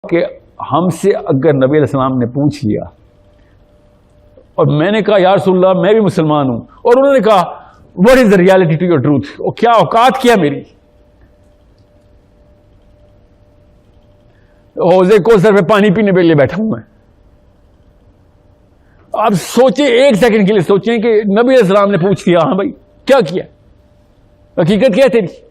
کہ ہم سے اگر نبی علیہ السلام نے پوچھ لیا اور میں نے کہا یا رسول اللہ میں بھی مسلمان ہوں، اور انہوں نے کہا what is the reality to your truth, اور کیا اوقات کیا میری، حوض کوثر پہ پانی پینے کے لیے بیٹھا ہوں میں. آپ سوچیں ایک سیکنڈ کے لیے، سوچیں کہ نبی علیہ السلام نے پوچھ لیا ہاں بھائی کیا کیا، حقیقت کیا ہے تیری؟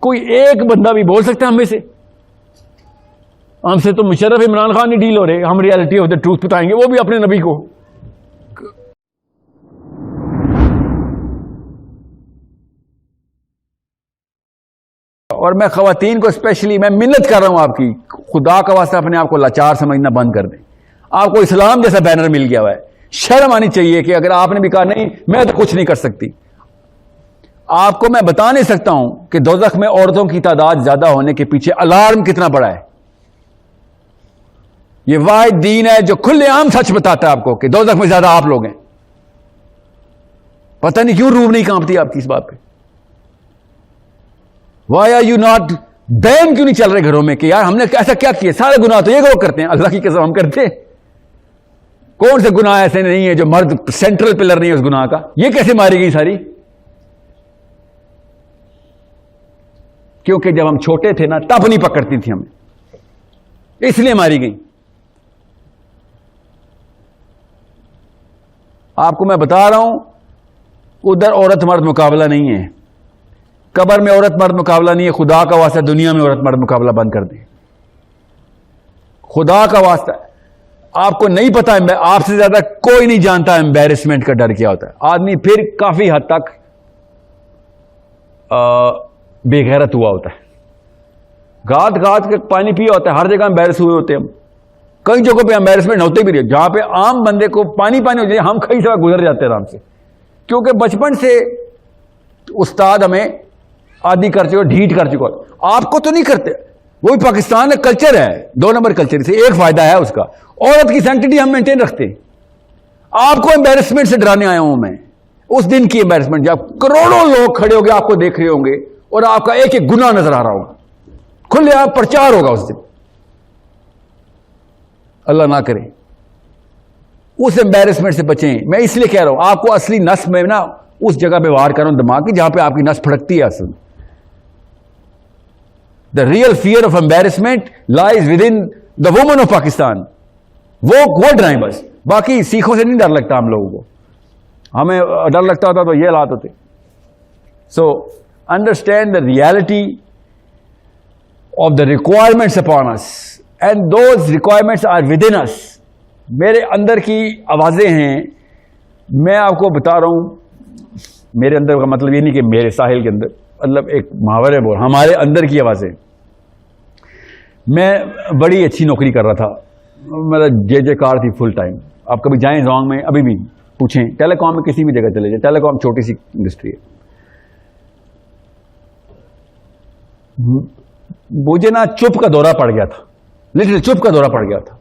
کوئی ایک بندہ بھی بول سکتا ہے ہم میں سے؟ ہم سے تو مشرف عمران خان نہیں ڈیل ہو رہے، ہم ریالٹی آف دا ٹروتھ بتائیں گے، وہ بھی اپنے نبی کو. اور میں خواتین کو اسپیشلی میں منت کر رہا ہوں آپ کی، خدا کا واسطہ اپنے آپ کو لاچار سمجھنا بند کر دیں. آپ کو اسلام جیسا بینر مل گیا ہوا ہے، شرم آنی چاہیے کہ اگر آپ نے بھی کہا نہیں میں تو کچھ نہیں کر سکتی. آپ کو میں بتا نہیں سکتا ہوں کہ دوزخ میں عورتوں کی تعداد زیادہ ہونے کے پیچھے الارم کتنا بڑا ہے. یہ واحد دین ہے جو کھلے عام سچ بتاتا ہے آپ کو کہ دوزخ میں زیادہ آپ لوگ ہیں. پتہ نہیں کیوں روح نہیں کانپتی آپ کی اس بات پہ. Why are you not been کیوں نہیں چل رہے گھروں میں کہ یار ہم نے ایسا کیا کیا؟ سارے گناہ تو یہ لوگ کرتے ہیں، اللہ کی قسم ہم کرتے ہیں. کون سے گناہ ایسے نہیں ہے جو مرد سینٹرل پلر نہیں ہے اس گناہ کا؟ یہ کیسے ماری گئی ساری؟ کیونکہ جب ہم چھوٹے تھے نا تب نہیں پکڑتی تھی ہمیں، اس لیے ماری گئی. آپ کو میں بتا رہا ہوں ادھر عورت مرد مقابلہ نہیں ہے، قبر میں عورت مرد مقابلہ نہیں ہے. خدا کا واسطہ دنیا میں عورت مرد مقابلہ بند کر دیں، خدا کا واسطہ. آپ کو نہیں پتا، آپ سے زیادہ کوئی نہیں جانتا امبیرسمنٹ کا ڈر کیا ہوتا ہے. آدمی پھر کافی حد تک بے غیرت ہوا ہوتا ہے، گات گات کے پانی پیا ہوتا ہے، ہر جگہ امبیرس ہوئے ہوتے ہیں. ہم کئی جگہوں پہ امبیرسمنٹ ہوتے بھی رہے، جہاں پہ عام بندے کو پانی ہو جائے ہم کئی جگہ گزر جاتے ہیں آرام سے، کیونکہ بچپن سے استاد ہمیں عادی کر چکا، ڈھیٹ کر چکا. آپ کو تو نہیں کرتے، وہی پاکستان کا کلچر ہے، 2 نمبر کلچر سے ایک فائدہ ہے اس کا، عورت کی سینکٹیٹی ہم مینٹین رکھتے. آپ کو امبیرسمنٹ سے ڈرانے آیا ہوں میں، اس دن کی امبیرسمنٹ جب کروڑوں لوگ کھڑے ہو گئے آپ کو دیکھ رہے ہوں گے اور آپ کا ایک ایک گناہ نظر آ رہا ہوگا، کھلے آپ پرچار ہوگا اس دن. اللہ نہ کرے اس امبیرسمنٹ سے بچیں. میں اس لیے کہہ رہا ہوں آپ کو اصلی نس میں نا اس جگہ پہ وار کر رہا ہوں دماغ کی جہاں پہ آپ کی نس پھڑکتی ہے. اصل the real fear of embarrassment lies with in the woman of Pakistan. وہ ڈرائیں بس، باقی سیکھوں سے نہیں ڈر لگتا ہم لوگوں کو. ہمیں ڈر لگتا ہوتا تو یہ حالات ہوتے. سو understand the reality of the requirements upon us and those requirements are within us. میرے اندر کی آوازیں ہیں، میں آپ کو بتا رہا ہوں. میرے اندر کا مطلب یہ نہیں کہ میرے ساحل کے اندر، مطلب ایک محاورے بول ہمارے اندر کی آوازیں. میں بڑی اچھی نوکری کر رہا تھا، مطلب جے کار تھی فل ٹائم. آپ کبھی جائیں زونگ میں، ابھی بھی پوچھیں ٹیلی کام میں کسی بھی جگہ چلے جائیں، ٹیلی کام چھوٹی سی انڈسٹری ہے. مجھے نا چپ کا دورہ پڑ گیا تھا، لٹرل چپ کا دورہ پڑ گیا تھا.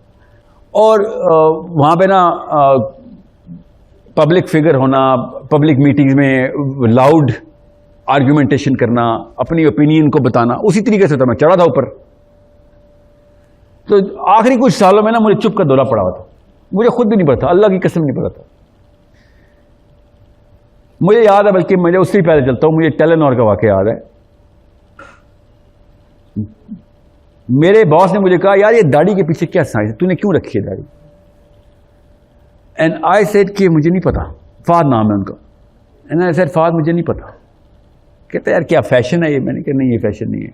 اور وہاں پہ نا پبلک فگر ہونا، پبلک میٹنگز میں لاؤڈ آرگیومنٹیشن کرنا، اپنی اوپینین کو بتانا، اسی طریقے سے تھا. میں چڑھا تھا اوپر، تو آخری کچھ سالوں میں نا مجھے چپ کا دورہ پڑا ہوا تھا. مجھے خود بھی نہیں پتا تھا، اللہ کی قسم نہیں پتا تھا. مجھے یاد ہے، بلکہ مجھے اس سے پہلے چلتا ہوں، مجھے ٹیلینور کا واقعہ یاد ہے. میرے باس نے مجھے کہا یار یہ داڑھی کے پیچھے کیا سائنس ہے، تو نے کیوں رکھی ہے داڑھی؟ اینڈ آئی سیڈ کہ مجھے نہیں پتا. فہد نام ہے ان کا. اینڈ آئی سیڈ فہد مجھے نہیں پتا. کہتے یار کیا فیشن ہے یہ؟ میں نے کہا نہیں یہ فیشن نہیں ہے،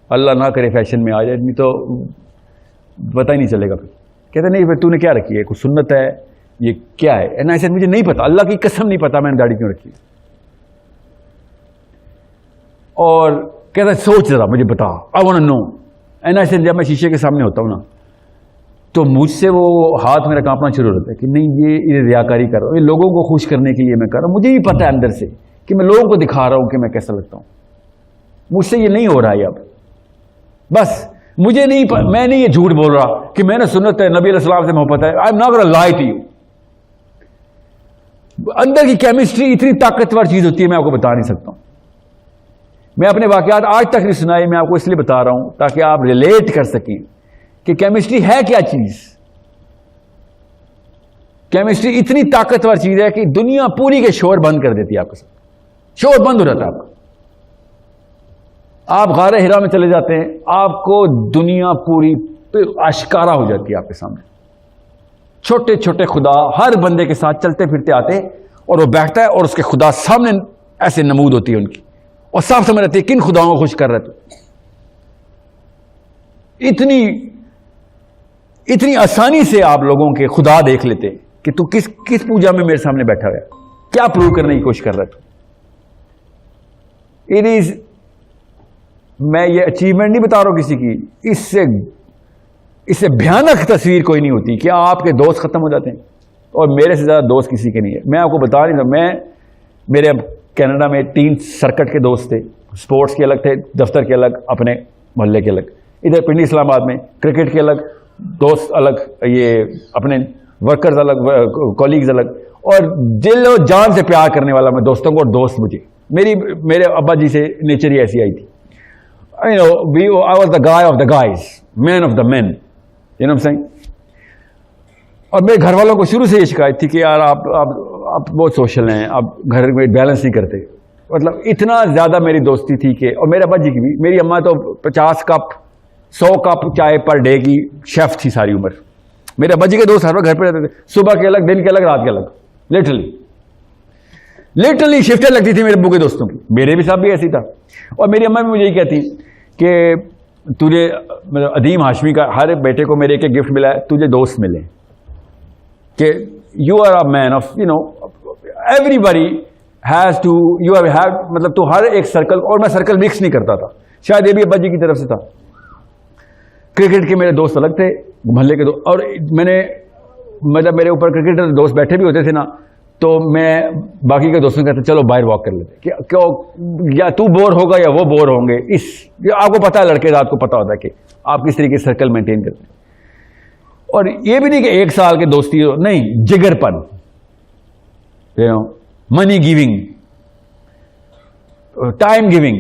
اللہ نہ کرے فیشن میں آ جائے، نہیں تو پتہ ہی نہیں چلے گا. کہتے نہیں پھر تو نے کیا رکھی ہے، کوئی سنت ہے، یہ کیا ہے؟ اینڈ آئی سیڈ مجھے نہیں پتا، اللہ کی قسم نہیں پتا میں نے داڑھی کیوں رکھی ہے. اور کہتا سوچ ذرا مجھے بتا، I want to know. And I said جب میں شیشے کے سامنے ہوتا ہوں نا تو مجھ سے وہ ہاتھ میرا کانپنا شروع ہوتا ہے کہ نہیں یہ ریاکاری کر رہا ہوں، یہ لوگوں کو خوش کرنے کے لیے میں کر رہا ہوں. مجھے بھی پتا ہے اندر سے کہ میں لوگوں کو دکھا رہا ہوں کہ میں کیسا لگتا ہوں. مجھ سے یہ نہیں ہو رہا ہے اب. بس مجھے نہیں میں نہیں یہ جھوٹ بول رہا کہ میں نے سنت ہے، نبی علیہ السلام سے محبت ہے. آئی ایم ناٹ گونا لائی ٹو یو. اندر کی کیمسٹری اتنی طاقتور چیز ہوتی ہے میں آپ کو بتا نہیں سکتا ہوں. میں اپنے واقعات آج تک نہیں سنائے, میں آپ کو اس لیے بتا رہا ہوں تاکہ آپ ریلیٹ کر سکیں کہ کیمسٹری ہے کیا چیز. کیمسٹری اتنی طاقتور چیز ہے کہ دنیا پوری کے شور بند کر دیتی ہے. آپ کے ساتھ شور بند ہو جاتا ہے آپ کا. آپ غار ہرا میں چلے جاتے ہیں, آپ کو دنیا پوری آشکارا ہو جاتی ہے آپ کے سامنے. چھوٹے چھوٹے خدا ہر بندے کے ساتھ چلتے پھرتے آتے, اور وہ بیٹھتا ہے اور اس کے خدا سامنے ایسے نمود ہوتی ہے ان کی, اور صاف سمجھ رہتی ہے کن خداؤں کو خوش کر رہے تو. اتنی آسانی سے آپ لوگوں کے خدا دیکھ لیتے کہ تو کس پوجا میں میرے سامنے بیٹھا ہوا ہے, کیا پروو کرنے کی کوشش کر رہا ہے تو. اٹ از, میں یہ اچیومنٹ نہیں بتا رہا ہوں کسی کی, اس سے بھیانک تصویر کوئی نہیں ہوتی کہ آپ کے دوست ختم ہو جاتے ہیں, اور میرے سے زیادہ دوست کسی کے نہیں ہے. میں آپ کو بتا نہیں تھا, میرے کینیڈا میں 3 سرکٹ کے دوست تھے, سپورٹس کے الگ تھے, دفتر کے الگ, اپنے محلے کے الگ. ادھر پنڈی اسلام آباد میں کرکٹ کے الگ دوست الگ, یہ اپنے ورکرز الگ, کولیگز الگ, اور دل و جان سے پیار کرنے والا میں دوستوں کو, اور دوست مجھے میرے ابا جی سے نیچر ہی ایسی آئی تھی. I was the guy of the guys, man of the men, you know what I'm saying. اور میرے گھر والوں کو شروع سے یہ شکایت تھی کہ یار آپ بہت سوشل ہیں, آپ گھر میں بیلنس نہیں کرتے. مطلب اتنا زیادہ میری دوستی تھی کہ, اور میرے ابا جی کی بھی, میری اماں تو 50 کپ 100 کپ چائے پر ڈے کی شیف تھی ساری عمر. میرے ابا جی کے دوست ہر وقت گھر پہ رہتے تھے, صبح کے الگ, دن کے الگ, رات کے الگ, لٹرلی شفٹیں لگتی تھی میرے ابو کے دوستوں کی. میرے بھی صاحب بھی ایسی تھا. اور میری اماں بھی مجھے یہ کہتی کہ تجھے ادیم ہاشمی کا ہر بیٹے کو میرے ایک گفٹ ملا ہے, تجھے دوست ملے, کہ you are a man of everybody has to you have, مطلب تو ہر ایک سرکل, اور میں سرکل مکس نہیں کرتا تھا, شاید یہ بھی ابا جی کی طرف سے تھا. کرکٹ کے میرے دوست الگ تھے, محلے کے دوست, اور میں نے مطلب میرے اوپر کرکٹر دوست بیٹھے بھی ہوتے تھے نا, تو میں باقی کے دوستوں کہتے چلو باہر واک کر لیتے, کہ یا تو بور ہوگا یا وہ بور ہوں گے. آپ کو پتا ہے, لڑکے آپ کو پتا ہوتا ہے کہ آپ کس طریقے سے سرکل مینٹین کرتے ہیں. اور یہ بھی نہیں کہ 1 سال کے دوستی ہو, نہیں, جگر پن, منی گیونگ, ٹائم گیونگ.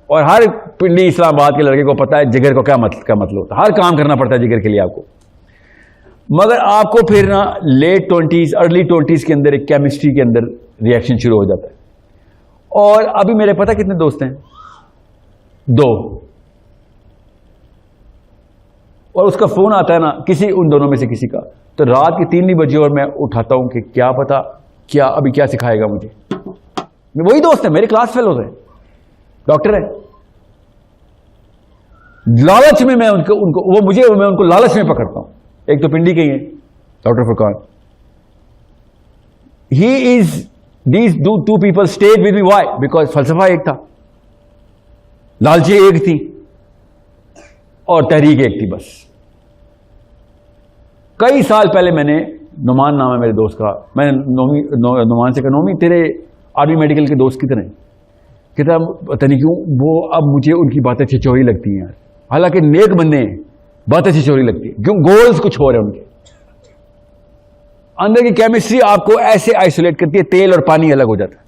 اور ہر پنڈی اسلام آباد کے لڑکے کو پتا ہے جگر کو کیا مطلب ہوتا ہے. ہر کام کرنا پڑتا ہے جگر کے لیے آپ کو. مگر آپ کو پھر نا لیٹ 20s ارلی 20s کے اندر ایک کیمسٹری کے اندر ریئیکشن شروع ہو جاتا ہے. اور ابھی میرے پتہ کتنے دوست ہیں, 2. اور اس کا فون آتا ہے نا کسی ان دونوں میں سے کسی کا, تو رات کے 3 نہیں بجے اور میں اٹھاتا ہوں کہ کیا پتا کیا ابھی کیا سکھائے گا مجھے. وہی دوست ہے, میرے کلاس فیلوز ہیں, ڈاکٹر ہے. لالچ میں میں ان کو لالچ میں پکڑتا ہوں. ایک تو پنڈی کے ہی ہیں, doctor Furqan. These two people stayed with me. Why? Because فلسفہ ایک تھا, لالچی ایک تھی, اور تحریک ایک تھی بس. کئی سال پہلے میں نے, نعمان نام ہے میرے دوست کا, میں نے نعمان سے کہا, نومی تیرے آرمی میڈیکل کے دوست کتنے ہیں؟ کہتا پتہ نہیں کیوں وہ اب مجھے ان کی باتیں چھچوری لگتی ہیں. حالانکہ نیک بندے ہیں, باتیں چھچوری لگتی ہیں, کیوں گولز کچھ ہو رہے ہیں ان کے اندر کی کیمسٹری آپ کو ایسے آئسولیٹ کرتی ہے. تیل اور پانی الگ ہو جاتا ہے,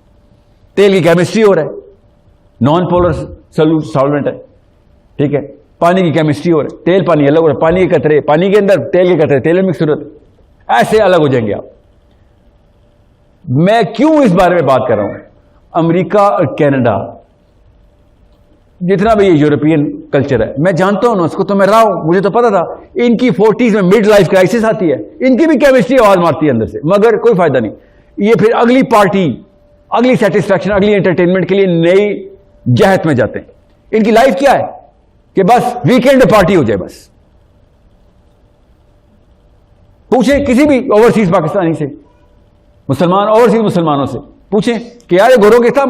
تیل کی کیمسٹری ہو رہا ہے, نان پولر سالوینٹ ہے, ٹھیک ہے. پانی کی کیمسٹری ہو رہا ہے, تیل پانی الگ ہو رہا ہے, پانی کے قطرے پانی کے اندر, تیل کے قطرے تیل میں مکس ہو رہے, ایسے الگ ہو جائیں گے آپ. میں کیوں اس بارے میں بات کر رہا ہوں؟ امریکہ اور کینیڈا جتنا بھی یہ یورپین کلچر ہے, میں جانتا ہوں نا اس کو, تو میں رہا ہوں, مجھے تو پتا تھا. ان کی 40s میں مڈ لائف کرائسس آتی ہے, ان کی بھی کیمسٹری آواز مارتی ہے اندر سے, مگر کوئی فائدہ نہیں. یہ پھر اگلی پارٹی, اگلی سیٹسفیکشن, اگلی انٹرٹینمنٹ کے لیے نئی جہت میں جاتے ہیں. ان کی لائف کیا ہے کہ بس ویکینڈ پارٹی ہو جائے. بس پوچھیں کسی بھی اوورسیز پاکستانی سے, مسلمان اوورسیز مسلمانوں سے پوچھیں کہ یار گوروں کے ساتھ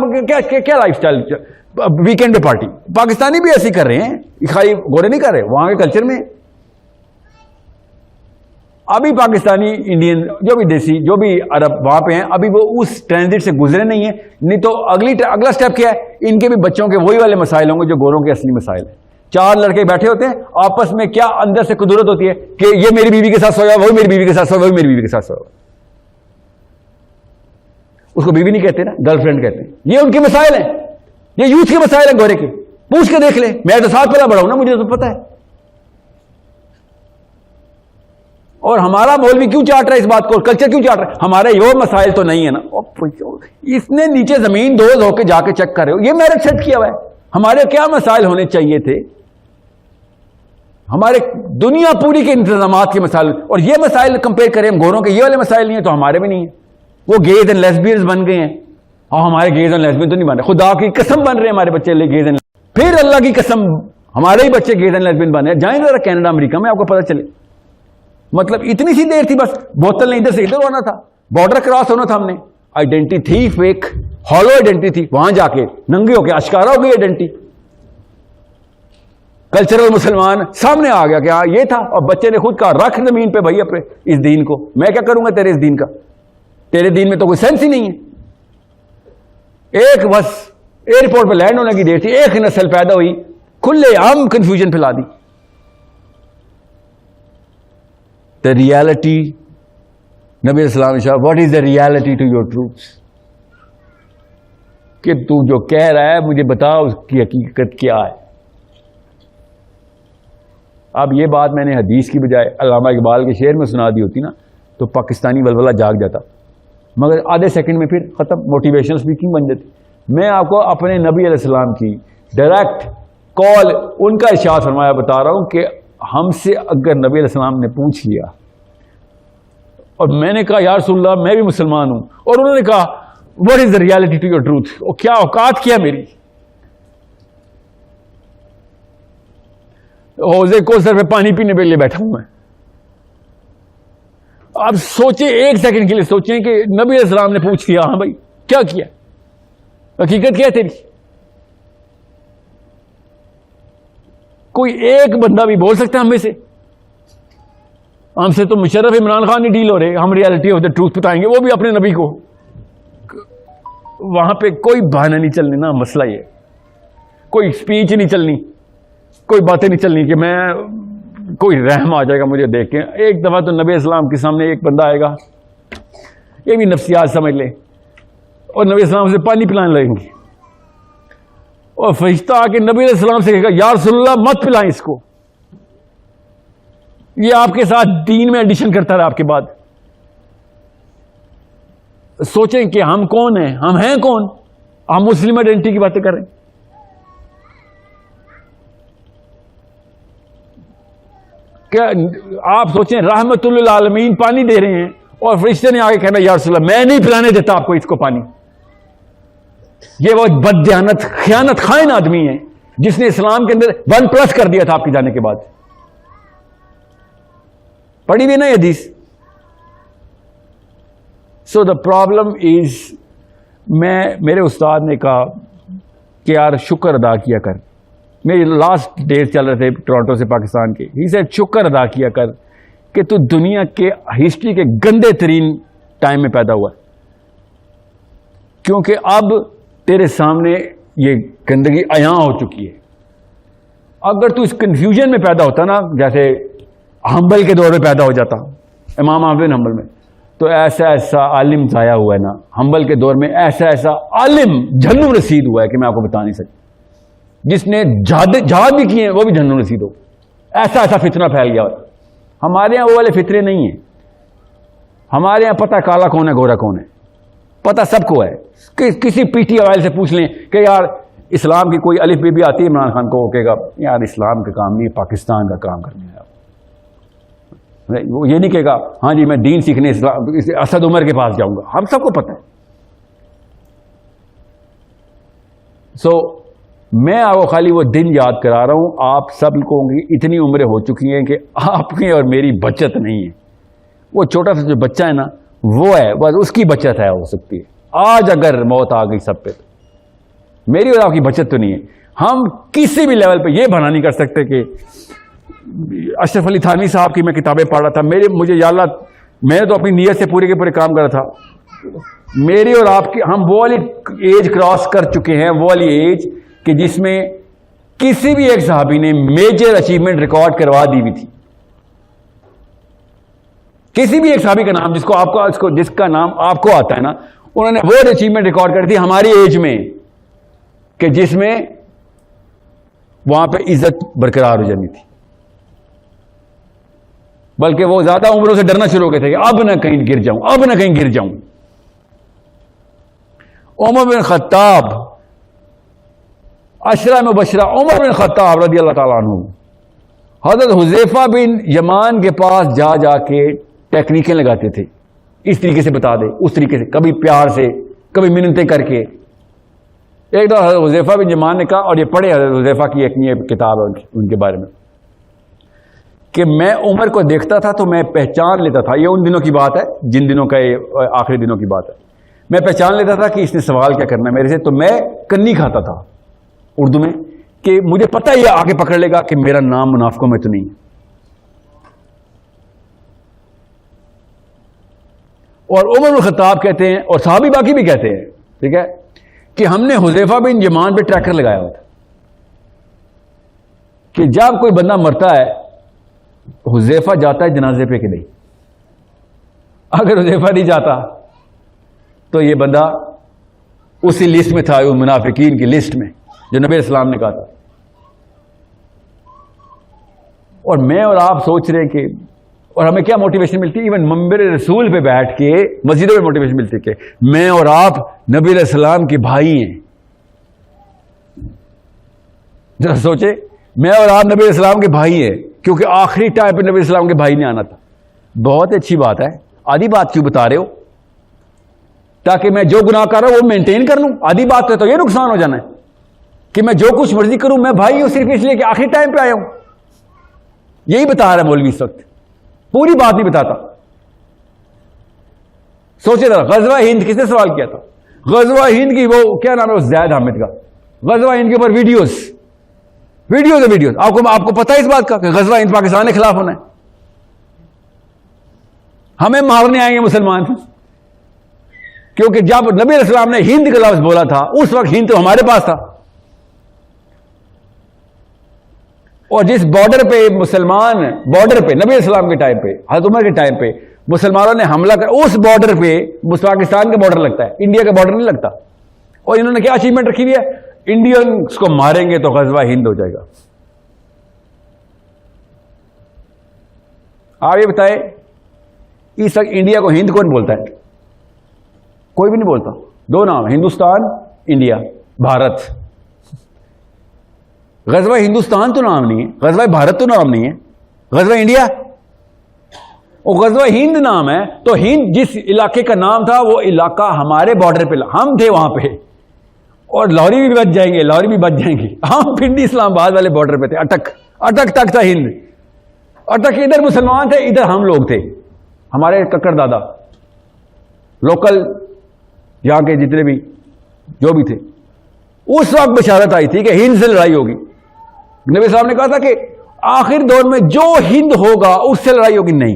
کیا life style, weekend party. Pakistani بھی ایسے کر رہے ہیں, خالی گورے نہیں کر رہے, وہاں کے کلچر میں. ابھی پاکستانی انڈین جو بھی دیسی جو بھی عرب وہاں پہ ہیں, ابھی وہ اس ٹرانزٹ سے گزرے نہیں ہیں. نہیں تو اگلا سٹیپ کیا ہے, ان کے بھی بچوں کے وہی والے مسائل ہوں گے جو گوروں کے اصلی مسائل ہیں. 4 لڑکے بیٹھے ہوتے ہیں آپس میں, کیا اندر سے قدرت ہوتی ہے کہ یہ میری بیوی کے ساتھ سویا, وہی میری بیوی کے ساتھ سویا, وہی میری بیوی کے ساتھ سویا. اس کو بیوی نہیں کہتے نا, گرل فرینڈ کہتے ہیں. یہ ان کے مسائل ہیں. یہ یوتھ کے مسائل ہیں گورے کے, پوچھ کے دیکھ لے, میں تو ساتھ پلا بڑا ہوں نا, مجھے تو پتا ہے. اور ہمارا مولوی کیوں چاٹ رہا ہے اس بات کو, کلچر کیوں چاٹ رہا ہے؟ ہمارے یہ مسائل تو نہیں ہے نا. اس نے نیچے زمین دوز ہو کے جا کے چیک کر رہے ہو, یہ میرٹ سیٹ کیا ہوا ہے. ہمارے کیا مسائل ہونے چاہیے تھے, ہمارے دنیا پوری کے انتظامات کے مسائل, اور یہ مسائل کمپیئر کریں ہم گوروں کے, یہ والے مسائل نہیں ہیں تو ہمارے بھی نہیں ہیں. وہ گیز اینڈ لیسبینز بن گئے ہیں, اور ہمارے گیز اینڈ لیسبین تو نہیں بن رہے. خدا کی قسم بن رہے ہیں ہمارے بچے گیز اینڈ, پھر اللہ کی قسم ہمارے ہی بچے گیز اینڈ لیسبین بن رہے ہیں. جائیں ذرا کینیڈا امریکہ میں, آپ کو پتہ چلے. مطلب اتنی سی دیر تھی بس, بوتل نے ادھر سے ادھر ہونا تھا, بارڈر کراس ہونا تھا. ہم نے آئیڈینٹی تھی فیک, ہالو آئیڈینٹی تھی, وہاں جا کے ننگے ہو کے اشکارا ہو گئی آئیڈینٹی. کلچرل مسلمان سامنے آ گیا کہ ہاں یہ تھا, اور بچے نے خود کہا رکھ زمین پہ بھائی اپنے اس دین کو, میں کیا کروں گا تیرے اس دین کا, تیرے دین میں تو کوئی سینس ہی نہیں ہے. ایک بس ایئرپورٹ پہ لینڈ ہونے کی دیر تھی, ایک نسل پیدا ہوئی, کھلے عام کنفیوژن پھیلا دی. The reality, نبی علیہ السلام نے کہا, what is the reality to your truths? کہ تو جو کہہ رہا ہے مجھے بتا اس کی حقیقت کیا ہے. اب یہ بات میں نے حدیث کی بجائے علامہ اقبال کے شعر میں سنا دی ہوتی نا, تو پاکستانی ولولہ جاگ جاتا, مگر آدھے سیکنڈ میں پھر ختم, موٹیویشنل اسپیکنگ بن جاتی. میں آپ کو اپنے نبی علیہ السلام کی ڈائریکٹ کال, ان کا ارشاد فرمایا بتا رہا ہوں کہ ہم سے اگر نبی علیہ السلام نے پوچھ لیا اور میں نے کہا یا رسول اللہ میں بھی مسلمان ہوں, اور انہوں نے کہا what is the reality to your truth, اور کیا اوقات کیا میری, حوضے کوثر پہ پانی پینے کے لیے بیٹھا ہوں میں. آپ سوچیں ایک سیکنڈ کے لیے, سوچیں کہ نبی علیہ السلام نے پوچھ لیا, ہاں بھائی کیا کیا, حقیقت کیا ہے تیری. کوئی ایک بندہ بھی بول سکتا ہے ہم میں سے, ہم سے تو مشرف عمران خان نہیں ڈیل ہو رہے, ہم ریالٹی آف دا ٹروتھ بتائیں گے, وہ بھی اپنے نبی کو. وہاں پہ کوئی بہانہ نہیں چلنے نا, مسئلہ یہ, کوئی اسپیچ نہیں چلنی, کوئی باتیں نہیں چلنی کہ میں کوئی رحم آ جائے گا مجھے دیکھ کے. ایک دفعہ تو نبی اسلام کے سامنے ایک بندہ آئے گا, یہ بھی نفسیات سمجھ لے, اور نبی اسلام سے پانی پلانے لگیں گے, اور فرشتہ آ کے نبی علیہ السلام سے کہے گا یا رسول اللہ مت پلائیں اس کو, یہ آپ کے ساتھ دین میں ایڈیشن کرتا رہا آپ کے بعد. سوچیں کہ ہم کون ہیں, ہم ہیں کون, ہم مسلم آئیڈینٹی کی باتیں کر رہے ہیں. کیا آپ سوچیں رحمت للعالمین پانی دے رہے ہیں, اور فرشتے نے آگے کہنا یا رسول اللہ میں نہیں پلانے دیتا آپ کو اس کو پانی. یہ وہ بددیانت خیانت خائن آدمی ہے جس نے اسلام کے اندر 1+ کر دیا تھا آپ کے جانے کے بعد. پڑھی بھی نہیں حدیث. سو دا پرابلم از, میرے استاد نے کہا کہ یار شکر ادا کیا کر, میرے لاسٹ ڈیز چل رہے تھے ٹورانٹو سے پاکستان کے, ہی سے شکر ادا کیا کر کہ تو دنیا کے ہسٹری کے گندے ترین ٹائم میں پیدا ہوا ہے, کیونکہ اب تیرے سامنے یہ گندگی عیاں ہو چکی ہے. اگر تو اس کنفیوژن میں پیدا ہوتا نا, جیسے حنبل کے دور میں پیدا ہو جاتا, امام احمد بن حنبل میں, تو ایسا ایسا عالم ضائع ہوا ہے نا حنبل کے دور میں, ایسا ایسا عالم جہنم رسید ہوا ہے کہ میں آپ کو بتا نہیں سکتا. جس نے جہاد بھی کیے ہیں وہ بھی جہنم رسید ہو, ایسا ایسا فتنہ پھیل گیا. ہمارے ہاں وہ والے فطرے نہیں ہیں. ہمارے یہاں پتہ کالا کون ہے گورا کون ہے, پتہ سب کو ہے. کسی پی ٹی آئی سے پوچھ لیں کہ یار اسلام کی کوئی الف بی آتی ہے, عمران خان کو کہے گا یار اسلام کا کام نہیں, پاکستان کا کام کرنے ہے. وہ یہ نہیں کہے گا ہاں جی میں دین سیکھنے اسد عمر کے پاس جاؤں گا, ہم سب کو پتہ ہے. سو میں آپ کو خالی وہ دن یاد کرا رہا ہوں. آپ سب لوگوں کی اتنی عمریں ہو چکی ہیں کہ آپ کی اور میری بچت نہیں ہے. وہ چھوٹا سا جو بچہ ہے نا وہ ہے, بس اس کی بچت ہے, ہو سکتی ہے. آج اگر موت آ گئی سب پہ, تو میری اور آپ کی بچت تو نہیں ہے. ہم کسی بھی لیول پہ یہ بنا نہیں کر سکتے کہ اشرف علی تھانوی صاحب کی میں کتابیں پڑھ رہا تھا, مجھے یا اللہ میں نے تو اپنی نیت سے پورے کے پورے کام کر رہا تھا. میری اور آپ کی ہم وہ والی ایج کراس کر چکے ہیں, وہ والی ایج کہ جس میں کسی بھی ایک صحابی نے میجر اچیومنٹ ریکارڈ کروا دی ہوئی تھی. کسی بھی ایک صحابی کا نام جس کا نام آپ کو آتا ہے نا, انہوں نے وہ اچیومنٹ ریکارڈ کری تھی ہماری ایج میں. کہ جس میں وہاں پہ عزت برقرار ہو جانی تھی، بلکہ وہ زیادہ عمروں سے ڈرنا شروع ہو گئے تھے کہ اب نہ کہیں گر جاؤں، اب نہ کہیں گر جاؤں. عمر بن خطاب، عشرہ مبشرہ عمر بن خطاب رضی اللہ تعالیٰ عنہ، حضرت حذیفہ بن یمان کے پاس جا جا کے ٹیکنیکیں لگاتے تھے، اس طریقے سے بتا دے، اس طریقے سے، کبھی پیار سے، کبھی منتیں کر کے. ایک دفعہ حضرت حذیفہ بن یمان نے کہا، اور یہ پڑھے حضرت حذیفہ کی ایک کتاب ہے ان کے بارے میں، کہ میں عمر کو دیکھتا تھا تو میں پہچان لیتا تھا، یہ ان دنوں کی بات ہے جن دنوں کا آخری دنوں کی بات ہے، میں پہچان لیتا تھا کہ اس نے سوال کیا کرنا ہے میرے سے، تو میں کنی کھاتا تھا اردو میں، کہ مجھے پتہ ہی آگے پکڑ لے گا کہ میرا نام منافقوں میں تو نہیں. اور عمر بن خطاب کہتے ہیں، اور صحابی باقی بھی کہتے ہیں، ٹھیک ہے، کہ ہم نے حذیفہ بن یمان پہ ٹریکر لگایا ہوا تھا کہ جب کوئی بندہ مرتا ہے حذیفہ جاتا ہے جنازے پہ کہ نہیں. اگر حذیفہ نہیں جاتا تو یہ بندہ اسی لسٹ میں تھا، منافقین کی لسٹ میں جو نبی اسلام نے کہا تھا. اور میں اور آپ سوچ رہے ہیں کہ، اور ہمیں کیا موٹیویشن ملتی ہے، ایون منبر رسول پہ بیٹھ کے مسجدوں میں موٹیویشن ملتی ہے کہ میں اور آپ نبی علیہ السلام کے بھائی ہیں. ذرا سوچے، میں اور آپ نبی علیہ السلام کے بھائی ہیں، کیونکہ آخری ٹائم پہ نبی علیہ السلام کے بھائی نے آنا تھا. بہت اچھی بات ہے. آدھی بات کیوں بتا رہے ہو؟ تاکہ میں جو گناہ کر رہا ہوں وہ مینٹین کر لوں. آدھی بات ہے تو یہ نقصان ہو جانا ہے کہ میں جو کچھ مرضی کروں، میں بھائی ہوں صرف اس لیے کہ آخری ٹائم پہ آیا ہوں. یہی بتا رہا ہے مولوی اس وقت، پوری بات نہیں بتاتا. سوچے ذرا، غزوہ ہند کس نے سوال کیا تھا؟ غزوہ ہند کی وہ کیا نام ہے، زید حامد کا، غزوہ ہند کے اوپر ویڈیوز. آپ کو پتا ہے اس بات کا کہ غزوہ ہند پاکستان کے خلاف ہونا ہے؟ ہمیں مارنے آئیں گے مسلمان، کیونکہ جب نبی علیہ السلام نے ہند کا لفظ بولا تھا اس وقت ہند تو ہمارے پاس تھا. اور جس بارڈر پہ مسلمان، بارڈر پہ نبی علیہ السلام کے ٹائم پہ، حضرت عمر کے ٹائم پہ مسلمانوں نے حملہ کر، اس بارڈر پہ پاکستان کا بارڈر لگتا ہے، انڈیا کا بارڈر نہیں لگتا. اور انہوں نے کیا اچیومنٹ رکھی ہوئی ہے؟ انڈینس کو ماریں گے تو غزوہ ہند ہو جائے گا. آپ یہ بتائیں اس وقت انڈیا کو ہند کون بولتا ہے؟ کوئی بھی نہیں بولتا. دو نام، ہندوستان، انڈیا، بھارت. غزوہ ہندوستان تو نام نہیں ہے، غزوہ بھارت تو نام نہیں ہے، غزوہ انڈیا اور غزوہ ہند نام ہے. تو ہند جس علاقے کا نام تھا وہ علاقہ ہمارے بارڈر پہ، ہم تھے وہاں پہ. اور لاہوری بھی بچ جائیں گے، لاہوری بھی بچ جائیں گے. ہم پنڈی اسلام آباد والے بارڈر پہ تھے، اٹک تک تھا ہند. اٹک ادھر مسلمان تھے، ادھر ہم لوگ تھے، ہمارے ککڑ دادا لوکل یہاں کے جتنے بھی جو بھی تھے. اس وقت بشارت آئی تھی کہ ہند سے لڑائی ہوگی. نبی صاحب نے کہا تھا کہ آخر دور میں جو ہند ہوگا اس سے لڑائی ہوگی. نہیں،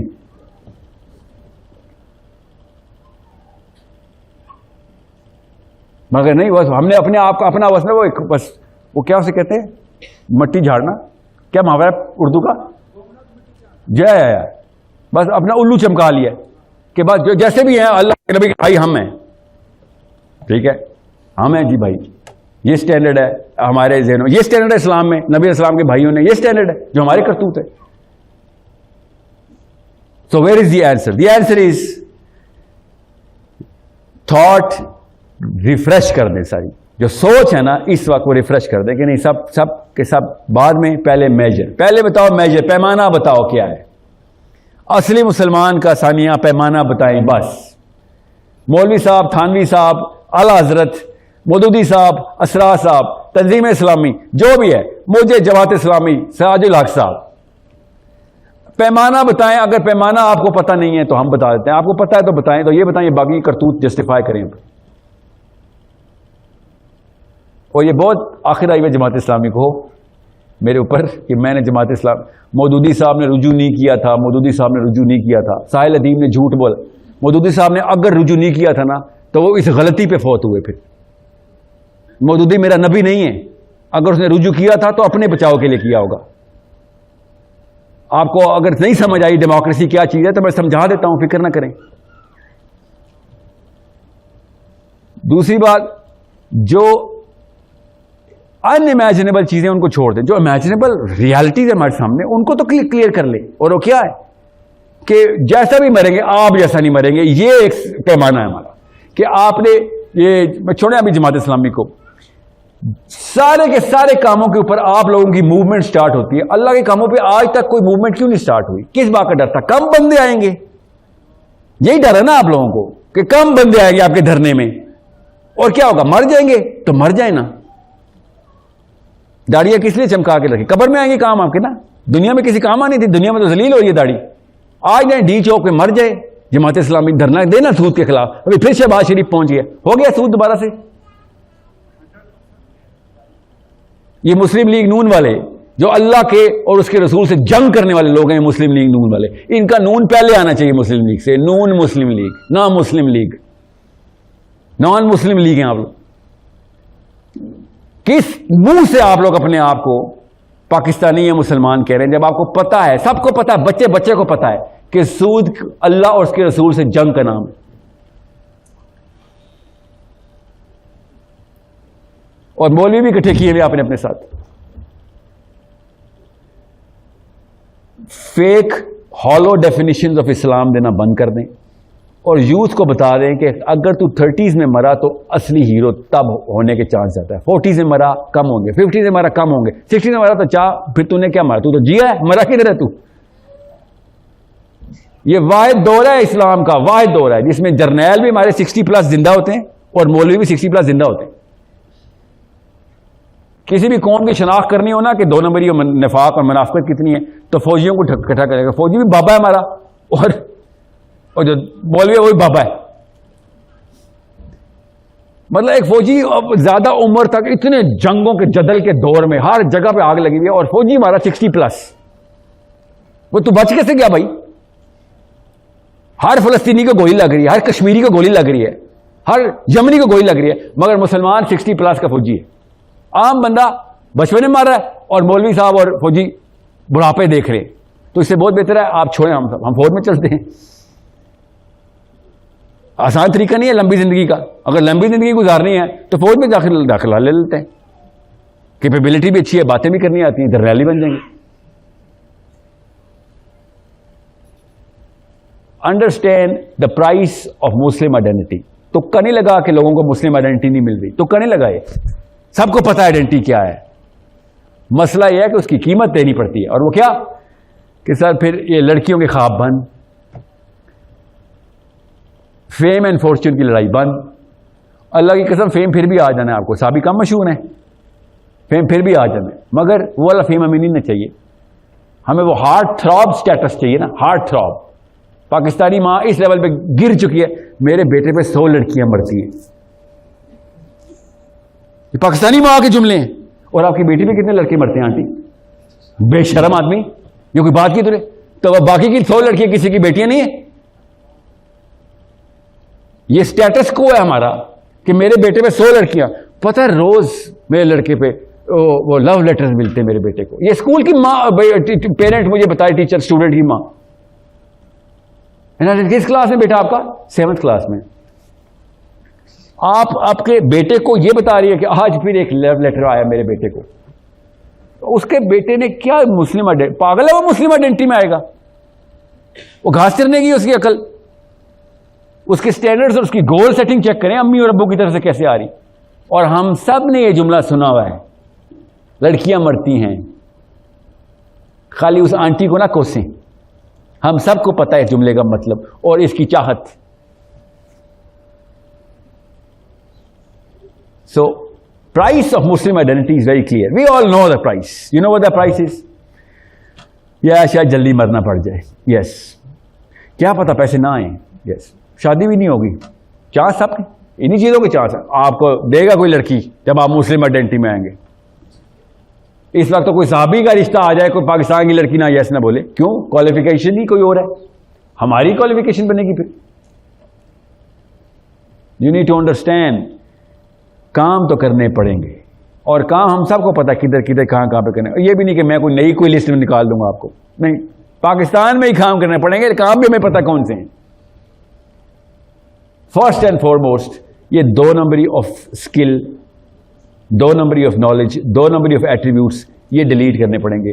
مگر نہیں، بس ہم نے اپنے آپ کا اپنا بس وہ کیا اسے کہتے ہیں، مٹی جھاڑنا، کیا محاورہ اردو کا، بس اپنا الو چمکا لیا کہ بس جو جیسے بھی ہیں اللہ کے نبی کے بھائی ہم ہیں. ٹھیک ہے، ہم ہیں جی بھائی. یہ سٹینڈرڈ ہے ہمارے ذہنوں، یہ سٹینڈرڈ ہے اسلام میں، نبی اسلام کے بھائیوں نے، یہ سٹینڈرڈ ہے جو ہمارے کرتوت ہے. So where is the answer? The answer is thought refresh کر دیں. ساری جو سوچ ہے نا اس وقت وہ ریفریش کر دیں کہ نہیں، سب کے سب بعد میں، پہلے میجر، پہلے بتاؤ میجر، پیمانہ بتاؤ کیا ہے. اصلی مسلمان کا ثانیہ پیمانہ بتائیں بس. مولوی صاحب، تھانوی صاحب، اعلی حضرت، مودودی صاحب، اسرار صاحب، تنظیم اسلامی، جو بھی ہے، مجھے جماعت اسلامی، سراج الحق صاحب، پیمانہ بتائیں. اگر پیمانہ آپ کو پتہ نہیں ہے تو ہم بتا دیتے ہیں. آپ کو پتہ ہے تو بتائیں، تو یہ بتائیں، باقی کرتوت جسٹیفائی کریں. اور یہ بہت آخر آئی ہے جماعت اسلامی کو میرے اوپر کہ میں نے جماعت اسلام، مودودی صاحب نے رجوع نہیں کیا تھا، مودودی صاحب نے رجوع نہیں کیا تھا، ساحل ادیب نے جھوٹ بولا. مودودی صاحب نے اگر رجوع نہیں کیا تھا نا تو وہ اس غلطی پہ فوت ہوئے. پھر مودودی میرا نبی نہیں ہے، اگر اس نے رجوع کیا تھا تو اپنے بچاؤ کے لیے کیا ہوگا. آپ کو اگر نہیں سمجھ آئی ڈیموکریسی کیا چیز ہے تو میں سمجھا دیتا ہوں، فکر نہ کریں. دوسری بات، جو امیجنیبل چیزیں ان کو چھوڑ دیں, جو امیجنیبل ریالٹیز ہمارے سامنے ان کو تو کلیئر کر لیں. اور وہ کیا ہے کہ جیسا بھی مریں گے آپ جیسا نہیں مریں گے. یہ ایک پیمانہ ہے ہمارا کہ آپ نے یہ چھوڑیں ابھی جماعت اسلامی کو, سارے کے سارے کاموں کے اوپر آپ لوگوں کی موومنٹ سٹارٹ ہوتی ہے. اللہ کے کاموں پہ آج تک کوئی موومنٹ کیوں نہیں سٹارٹ ہوئی؟ کس بات کا ڈر تھا؟ کم بندے آئیں گے, یہی ڈر ہے نا آپ لوگوں کو کہ کم بندے آئیں گے آپ کے دھرنے میں, اور کیا ہوگا؟ مر جائیں گے. تو مر جائیں نا, داڑیاں کس لیے چمکا کے رکھی؟ قبر میں آئیں گے کام آپ کے نا. دنیا میں کسی کام آنی تھی؟ دنیا میں تو ذلیل ہو رہی ہے داڑھی. آج جائیں ڈی چوک پہ مر جائے, جماعت اسلامی دھرنا دینا سود کے خلاف. ابھی پھر شہباز شریف پہنچ گیا, ہو گیا سود دوبارہ سے. یہ مسلم لیگ نون والے جو اللہ کے اور اس کے رسول سے جنگ کرنے والے لوگ ہیں, مسلم لیگ نون والے, ان کا نون پہلے آنا چاہیے مسلم لیگ سے. نون مسلم لیگ, نہ مسلم لیگ, نان مسلم لیگ ہیں آپ لوگ. کس منہ سے آپ لوگ اپنے آپ کو پاکستانی یا مسلمان کہہ رہے ہیں, جب آپ کو پتا ہے, سب کو پتا ہے, بچے بچے کو پتا ہے کہ سود اللہ اور اس کے رسول سے جنگ کا نام ہے. اور مولوی بھی اکٹھے کیے ہوئے آپ نے اپنے ساتھ. فیک ہالو ڈیفینیشنز آف اسلام دینا بند کر دیں, اور یوتھ کو بتا دیں کہ اگر تو 30s میں مرا تو اصلی ہیرو تب ہونے کے چانس جاتا ہے. 40s میں مرا کم ہوں گے, 50s میں مرا کم ہوں گے, 60s میں مرا تو پھر تو نے کیا مرا؟ تو جیا ہے, مرا کدھر ہے تو؟ یہ واحد دور ہے اسلام کا, واحد دور ہے جس میں جرنیل بھی ہمارے 60+ زندہ ہوتے ہیں اور مولوی بھی 60+ زندہ ہوتے ہیں. کسی بھی قوم کی شناخت کرنی ہو نا کہ 2 نمبری اور نفاق اور منافقت کتنی ہے, تو فوجیوں کو اکٹھا کرے گا. فوجی بھی بابا ہے ہمارا, اور جو مولوی ہے وہی بابا ہے. مطلب ایک فوجی زیادہ عمر تک اتنے جنگوں کے جدل کے دور میں ہر جگہ پہ آگ لگی ہوئی ہے, اور فوجی ہمارا 60+. وہ تو بچ کیسے گیا بھائی؟ ہر فلسطینی کو گولی لگ رہی ہے, ہر کشمیری کو گولی لگ رہی ہے, ہر یمنی کو گولی لگ رہی ہے, مگر مسلمان 60+ کا فوجی ہے. عام بندہ بچپن میں مار رہا ہے اور مولوی صاحب اور فوجی بڑھاپے دیکھ رہے. تو اس سے بہت بہتر ہے آپ چھوڑیں, ہم فوج میں چلتے ہیں. آسان طریقہ نہیں ہے لمبی زندگی کا. اگر لمبی زندگی گزارنی ہے تو فوج میں داخلہ لے لیتے ہیں. کیپیبلٹی بھی اچھی ہے, باتیں بھی کرنی آتی ہیں, ادھر ریلی بن جائیں گے. Understand the price of Muslim identity. تو کہنے لگا کہ لوگوں کو مسلم آئیڈینٹی نہیں مل رہی, تو کہنے لگا یہ سب کو پتا آئیڈینٹی کیا ہے. مسئلہ یہ ہے کہ اس کی قیمت دینی پڑتی ہے. اور وہ کیا کہ سر پھر یہ لڑکیوں کے خواب بند, فیم اینڈ فارچون کی لڑائی بند. اللہ کی قسم فیم پھر بھی آ جانا ہے آپ کو, صحابی کم مشہور ہیں, فیم پھر بھی آ جانا ہے, مگر وہ والا فیم ہمیں نہیں چاہیے. ہمیں وہ ہارٹ تھراب سٹیٹس چاہیے نا, ہارٹ تھراب. پاکستانی ماں اس لیول پہ گر چکی ہے, میرے بیٹے پہ 100 لڑکیاں مرتی ہیں. یہ پاکستانی ماں کے جملے ہیں. اور آپ کی بیٹی پہ کتنے لڑکے مرتے ہیں آنٹی؟ بے شرم آدمی, یہ کوئی بات کی تجھے؟ تو باقی کی 100 لڑکیاں کسی کی بیٹیاں نہیں ہیں؟ یہ سٹیٹس کو ہے ہمارا کہ میرے بیٹے پہ 100 لڑکیاں. پتہ ہے روز میرے لڑکے پہ وہ لو لیٹرز ملتے ہیں میرے بیٹے کو. یہ اسکول کی ماں, پیرنٹ مجھے بتائے, ٹیچر اسٹوڈنٹ کی ماں. کس کلاس میں بیٹا آپ کا؟ 7th کلاس میں. آپ کے بیٹے کو یہ بتا رہی ہے کہ آج پھر ایک لو لیٹر آیا میرے بیٹے کو. اس کے بیٹے نے کیا مسلم پاگل ہے وہ مسلم آئیڈینٹی میں آئے گا؟ وہ گھاس چرنے کی اس کی عقل, اس کے سٹینڈرڈز اور اس کی گول سیٹنگ چیک کریں امی اور ابو کی طرف سے کیسے آ رہی. اور ہم سب نے یہ جملہ سنا ہوا ہے, لڑکیاں مرتی ہیں. خالی اس آنٹی کو نہ کوسیں, ہم سب کو پتا ہے اس جملے کا مطلب اور اس کی چاہت. So, price of Muslim identity is very clear. We all know the price. You know what the price is? شاید جلدی مرنا پڑ جائے. Yes. کیا پتا پیسے نہ آئیں. Yes. شادی بھی نہیں ہوگی. چانس سب انہی چیزوں کے چانس ہے. آپ کو دے گا کوئی لڑکی جب آپ مسلم آئیڈینٹی میں آئیں گے. اس وقت تو کوئی صحابی کا رشتہ آ جائے, کوئی پاکستان کی لڑکی نہ یس نہ بولے. کیوں؟ کوالیفیکیشن ہی کوئی اور ہے. ہماری کوالیفیکیشن بنے گی پھر. You need to understand. کام تو کرنے پڑیں گے, اور کام ہم سب کو پتا کدھر کدھر کہاں پہ کرنے. یہ بھی نہیں کہ میں کوئی نئی کوئی لسٹ میں نکال دوں گا آپ کو, نہیں. پاکستان میں ہی کام کرنے پڑیں گے. کام بھی ہمیں پتا کون سے ہیں. فرسٹ اینڈ فارموسٹ یہ 2 نمبری آف اسکل 2 نمبری آف نالج, 2 نمبری آف ایٹریبیوٹس, یہ ڈیلیٹ کرنے پڑیں گے.